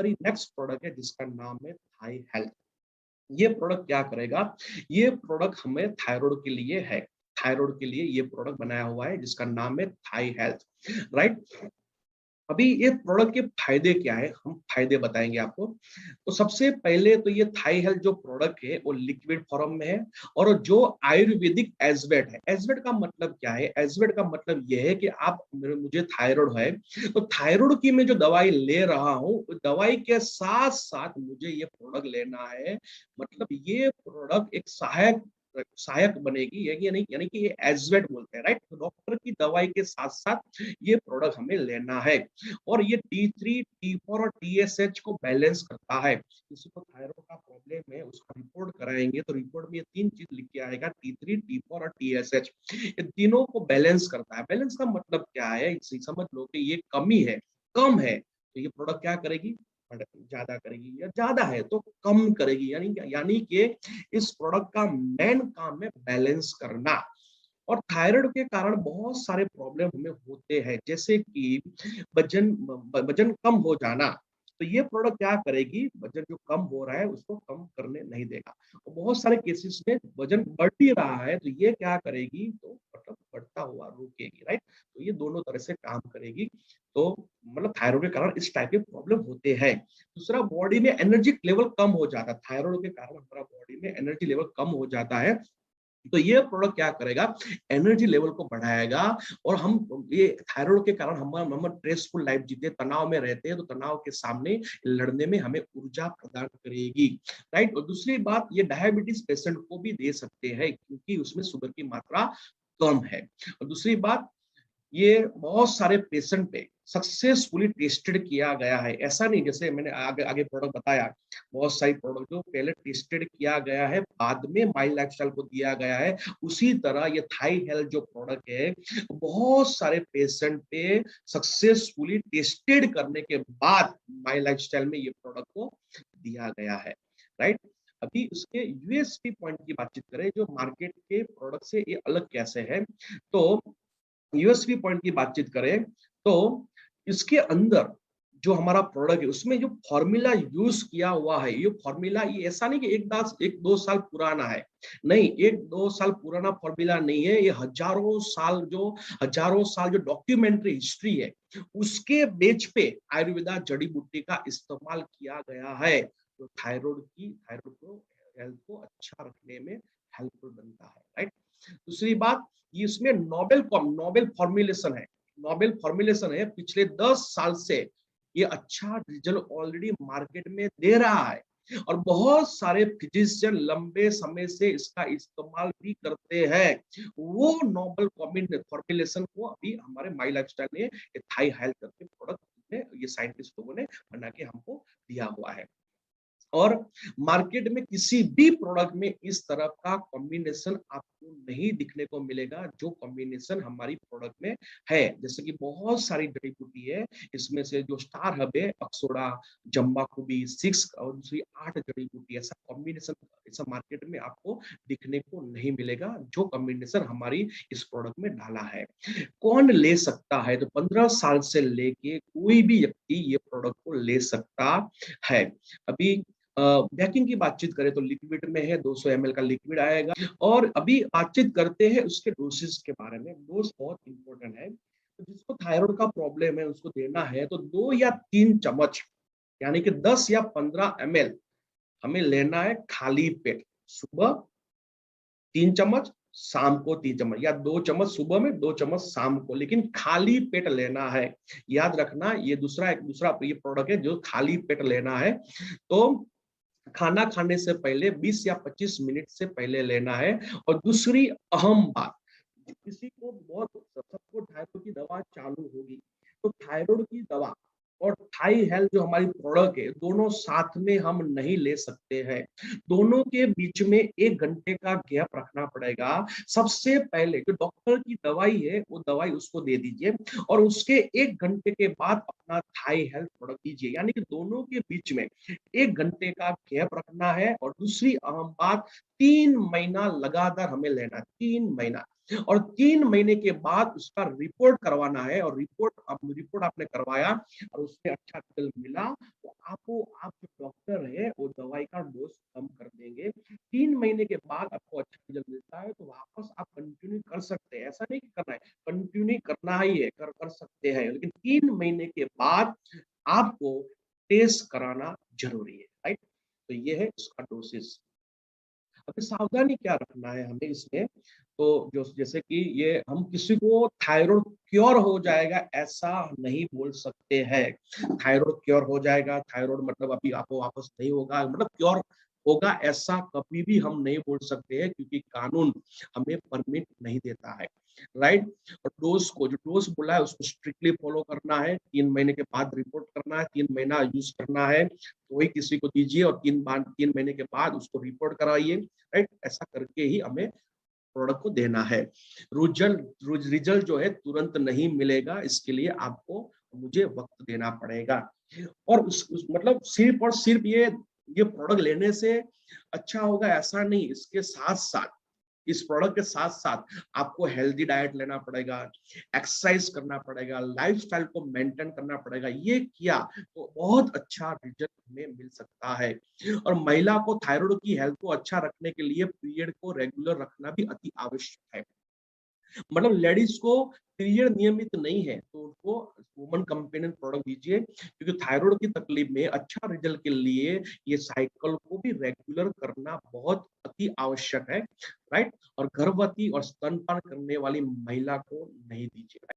हमारी next product है जिसका नाम है थाई हेल्थ। ये प्रोडक्ट क्या करेगा? ये प्रोडक्ट हमें थायराइड के लिए है। थायराइड के लिए ये प्रोडक्ट बनाया हुआ है जिसका नाम है थाई हेल्थ, राइट? अभी ये प्रोडक्ट के फायदे क्या है, हम फायदे बताएंगे आपको। तो सबसे पहले तो ये थाई हेल्थ जो प्रोडक्ट है वो लिक्विड फॉर्म में है, और जो आयुर्वेदिक एजवेट है। एजवेट का मतलब क्या है? एजवेट का मतलब ये है कि आप मुझे थायराइड है, तो थायराइड की मैं जो दवाई ले रहा हूँ, दवाई के साथ साथ मुझे ये प्रोडक्ट लेना है। मतलब ये प्रोडक्ट एक सहायक सहायक बनेगी, यानी कि ये एजवेट बोलते हैं, राइट? तो डॉक्टर की दवाई के साथ साथ ये प्रोडक्ट हमें लेना है। और ये T3, T4 और TSH को बैलेंस करता है। किसी को थायराइड का प्रॉब्लम है, उसका रिपोर्ट कराएंगे तो रिपोर्ट में ये 3 चीज लिख के आएगा, T3, T4 और TSH। ये तीनों को बैलेंस करता है। बैलेंस का मतलब क्या है? इसे समझ लो कि ये कमी है, कम है, तो ये प्रोडक्ट क्या करेगी? ज्यादा करेगी। या ज्यादा है तो कम करेगी। यानी कि इस प्रोडक्ट का मेन काम है बैलेंस करना। और थायराइड के कारण बहुत सारे प्रॉब्लम हमें होते हैं, जैसे कि वजन वजन कम हो जाना। तो ये प्रोडक्ट क्या करेगी? वजन जो कम हो रहा है उसको कम करने नहीं देगा। और बहुत सारे केसेस में वजन बढ़ ही रहा है, तो ये क्या करेगी? तो मतलब बढ़ता हुआ रोकेगी, राइट? तो ये दोनों तरह से काम करेगी। तो मतलब थायराइड के कारण इस टाइप के प्रॉब्लम होते हैं। दूसरा, बॉडी में एनर्जी लेवल कम हो जाता है। थायराइड के कारण हमारा बॉडी में एनर्जी लेवल कम हो जाता है, तो ये प्रोडक्ट क्या करेगा? एनर्जी लेवल को बढ़ाएगा। और हम ये थायराइड के कारण हम स्ट्रेसफुल लाइफ जीते, तनाव में रहते हैं, तो तनाव के सामने लड़ने में हमें ऊर्जा प्रदान करेगी, राइट? और दूसरी बात, ये डायबिटीज पेशेंट को भी दे सकते हैं क्योंकि उसमें शुगर की मात्रा कम है। और दूसरी बात, ये बहुत सारे पेशेंट पे सक्सेसफुली टेस्टेड किया गया है। ऐसा नहीं जैसे मैंने आगे आगे प्रोडक्ट बताया, बहुत सारी प्रोडक्ट जो पहले टेस्टेड किया गया है, बाद में माई लाइफस्टाइल को दिया गया है। उसी तरह ये थाई हेल्थ जो प्रोडक्ट है, बहुत सारे पेशेंट पे सक्सेसफुली टेस्टेड करने के बाद माई लाइफस्टाइल में ये प्रोडक्ट को दिया गया है, राइट? अभी उसके यूएसपी पॉइंट की बातचीत करें, जो मार्केट के प्रोडक्ट से ये अलग कैसे है। तो यूएसपी पॉइंट की बातचीत करें तो इसके अंदर जो हमारा प्रोडक्ट है उसमें जो फॉर्मूला यूज किया हुआ है, ये फॉर्मूला ये ऐसा नहीं कि एक दो साल पुराना है। नहीं, एक दो साल पुराना फॉर्मूला नहीं है। ये हजारों साल जो डॉक्यूमेंट्री हिस्ट्री है, उसके बेच पे आयुर्वेदा जड़ी बूटी का इस्तेमाल किया गया है, जो थायराइड को हेल्थ को अच्छा रखने में हेल्पफुल बनता है, राइट? दूसरी बात, ये इसमें नोबेल फॉर्मुलेशन है। नोबेल फॉर्मुलेशन है, पिछले 10 साल से ये अच्छा रिजल्ट ऑलरेडी मार्केट में दे रहा है। और बहुत सारे फिजिशियन लंबे समय से इसका इस्तेमाल भी करते हैं। वो नोबेल फॉर्मुलेशन को अभी हमारे माई लाइफस्टाइल ने थाई हेल्थ करके प्रोडक्ट ने, ये साइंटिस्ट लोगों ने बना के हमको दिया हुआ है। और मार्केट में किसी भी प्रोडक्ट में इस तरह का कॉम्बिनेशन आपको नहीं दिखने को मिलेगा जो कॉम्बिनेशन हमारी प्रोडक्ट में है। जैसे कि बहुत सारी जड़ी बूटी है, इसमें से जो स्टार हब है अक्सोड़ा, जम्बाकुबी 6 और दूसरी 8 जड़ी बूटी, ऐसा कॉम्बिनेशन ऐसा मार्केट में आपको दिखने को नहीं मिलेगा जो कॉम्बिनेशन हमारी इस प्रोडक्ट में डाला है। कौन ले सकता है? तो 15 साल से लेके कोई भी व्यक्ति ये प्रोडक्ट को ले सकता है। अभी पैकिंग की बातचीत करें तो लिक्विड में है, 200 ml का लिक्विड आएगा। और अभी बातचीत करते हैं उसके डोसेस के बारे में। डोज बहुत इंपॉर्टेंट है। तो जिसको थायराइड का प्रॉब्लम है उसको देना है तो 2 या 3 चम्मच, यानी कि 10 या 15 ml हमें लेना है खाली पेट। सुबह 3 चम्मच, शाम को 3 चम्मच, या 2 चम्मच सुबह में, 2 चम्मच शाम को, लेकिन खाली पेट लेना है। याद रखना, ये दूसरा ये प्रोडक्ट है जो खाली पेट लेना है। तो खाना खाने से पहले 20 या 25 मिनट से पहले लेना है। और दूसरी अहम बात, किसी को बहुत सबको थायराइड की दवा चालू होगी, तो थायराइड की दवा और थाई हेल्थ जो हमारी प्रोडक्ट है, दोनों साथ में हम नहीं ले सकते हैं। दोनों के बीच में 1 घंटे का गैप रखना पड़ेगा। सबसे पहले जो डॉक्टर की दवाई है वो दवाई उसको दे दीजिए, और उसके 1 घंटे के बाद अपना थाई हेल्थ प्रोडक्ट दीजिए। यानी कि दोनों के बीच में 1 घंटे का गैप रखना है। और दूसरी अहम बात, 3 महीना लगातार हमें लेना, 3 महीना। और 3 महीने के बाद उसका रिपोर्ट करवाना है और रिपोर्ट आपने करवाया और उसमें अच्छा रिजल्ट मिला तो आपको आप जो डॉक्टर है वो दवाई का डोज कम कर देंगे। 3 महीने के बाद आपको अच्छा रिजल्ट मिलता है तो वापस आप कंटिन्यू कर सकते हैं। ऐसा नहीं कि करना है, कंटिन्यू करना ही है, कर सकते हैं। लेकिन 3 महीने के बाद आपको टेस्ट कराना ज़रूरी है, राइट? तो ये है इसका डोसेज़। अभी सावधानी क्या रखना है हमें इसमें, तो जो जैसे कि ये हम किसी को थायराइड क्योर हो जाएगा ऐसा नहीं बोल सकते हैं। थायराइड क्योर हो जाएगा, थायराइड मतलब अभी आपको वापस नहीं होगा, मतलब क्योर होगा ऐसा कभी भी हम नहीं बोल सकते हैं क्योंकि कानून हमें परमिट नहीं देता है, राइट? और जो डोज़ बोला है उसको स्ट्रिक्टली फॉलो करना है, 3 महीने के बाद रिपोर्ट करना है, 3 महीना यूज़ करना है, तो वही किसी को दीजिए और 3 महीने के बाद उसको रिपोर्ट कराइए, राइट? ऐसा करके ही हमें प्रोडक्ट को देना है। रिजल्ट जो है तुरंत नहीं मिलेगा, इसके लिए आपको मुझे वक़्त देना पड़ेगा। और उस मतलब सिर्फ़ और सिर्फ़ ये प्रोडक्ट लेने से अच्छा होगा ऐसा नहीं, इसके साथ-साथ इस प्रोडक्ट के साथ-साथ आपको हेल्दी डाइट लेना पड़ेगा, एक्सरसाइज़ करना पड़ेगा, लाइफ़स्टाइल को मेंटेन करना पड़ेगा। ये किया तो बहुत अच्छा रिजल्ट हमें मिल सकता है। और महिला को थायराइड की हेल्थ को अच्छा रखने के लिए पीरियड को रेगुलर रखना भी अति आवश्यक है। मतलब लेडीज को पीरियड नियमित नहीं है तो उनको वुमन कंपेनियन प्रोडक्ट दीजिए क्योंकि थायराइड की तकलीफ में अच्छा रिजल्ट के लिए ये साइकिल को भी रेगुलर करना बहुत अति आवश्यक है, राइट? और गर्भवती और स्तनपान करने वाली महिला को नहीं दीजिए।